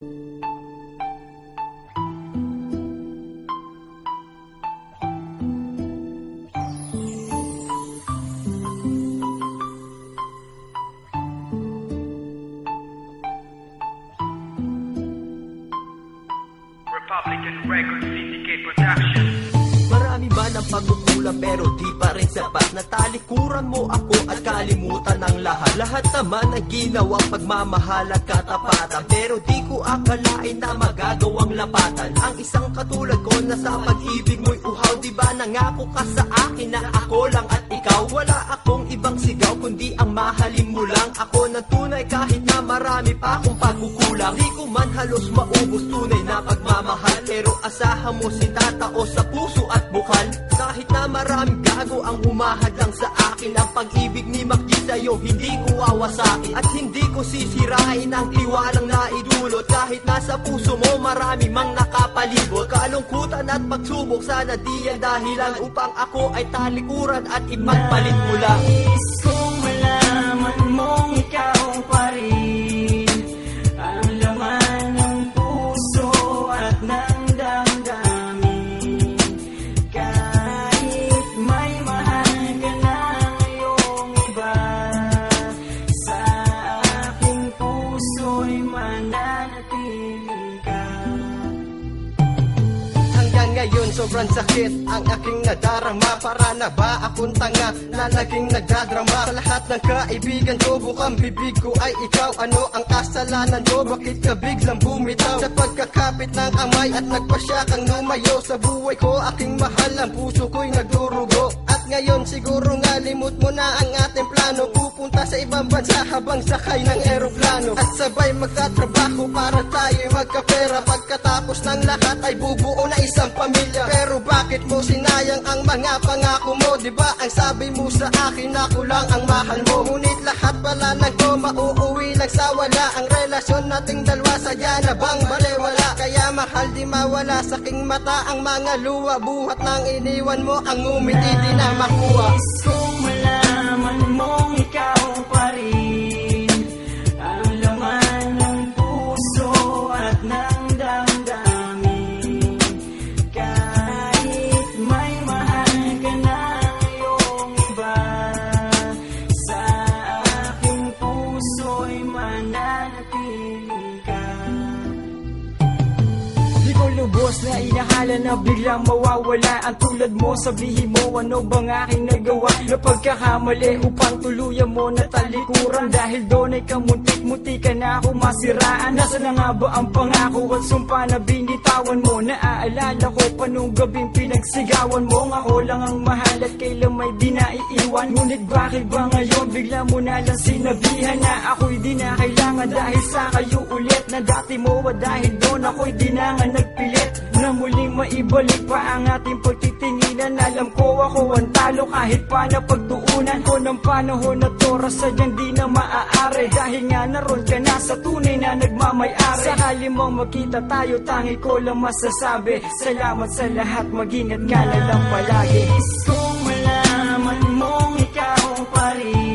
Republican Records Syndicate Production. Marami ba ng pagkukulang pero di pa rin sapat? Natalikuran mo ako at kalimutan ang lahat. Lahat naman ang ginawang pagmamahal at katapatan, pero di ko akalain na magagawang lapatan ang isang katulad ko na sa pag-ibig mo'y uhaw. Di ba nangako ka sa akin na ako lang at ikaw? Wala akong ibang sigaw kundi ang mahalin mo lang ako ng tunay, kahit na marami pa akong pagkukulang. Di ko man halos maubos tunay na pagmamahal, pero asahan mo si tatao sa puso at bukal. Kahit na maraming gago ang humahad lang sa akin, ang pag-ibig ni Maki sa'yo hindi ko wawasakin. At hindi ko sisirain ang tiwalang naidulot, kahit nasa puso mo marami mang nakapalibot. Kalungkutan at pagsubok, sana di yan dahilan upang ako ay talikuran at ipagpalit mo lang. Kung malaman mong ikaw pa rin ang laman ng puso at ng damdamin, kahit may mahal ka na ngayong iba, sa aking puso'y mananatili ka. Hanggang ngayon sobrang sakit ang aking nadarama. Para na ba akong tanga na laging nagdadrama? Sa lahat ng kaibigan ko, bukang bibig ko ay ikaw. Ano ang kasalanan ko? Bakit ka biglang bumitaw? Sa pagkakapit ng kamay at nagpasya kang lumayo sa buhay ko, aking mahal, ang puso ko'y nagdurugo. At ngayon siguro nga limot mo na ang ating plano, pupunta sa ibang bansa habang sakay ng eroplano, at sabay magtatrabaho para tayo'y magkapera. Pagkatapos ng lahat ay bubuo na isang pamilya. Pero bakit mo sinayang ang mga pangako mo? Diba ang sabi mo sa akin, ako lang ang mahal mo? Ngunit lahat pala ng to mauuwi lang sa wala. Ang relasyon nating dalawa sadya na bang balewala? Kaya mahal di mawala sa aking mata ang mga luha. Buhat ng iniwan mo ang ngumiti di na makuha. Kung malaman mong ikaw pa rin ang laman ng puso at ng damdamin, kahit may mahal ka na ngayong iba, sa aking puso'y mananatili ka. Di ko lubos na inahala na biglang mawawala. Ang tulad mo, sabihin mo ano bang aking nagawa na pagkakamali upang tuluyan mo na talikuran. Dahil doon ay kamuntik-munti ka na ako masiraan. Nasa na nga ba ang pangako at sumpa na binitawan mo? Naaalala ko pa nung gabing pinagsigawan mo. Ako lang ang mahal at kailan may di naiiwan. Ngunit bakit ba ngayon bigla mo na lang sinabihan na ako'y di na kailangan dahil sa kayo ulit? Na dati mo at dahil doon ako'y di na nga nagpilit na muling maibalik pa ang ating pagtitinginan. Alam ko ako ang talo kahit pa na pagtuunan ko ng panahon at oras, sadyang di na maaari dahil nga naroon ka na sa tunay na nagmamayari. Sakali mong makita tayo, tangi ko lang masasabi, salamat sa lahat, mag-ingat ka na lang palagi. Kung malaman mong ikaw pa rin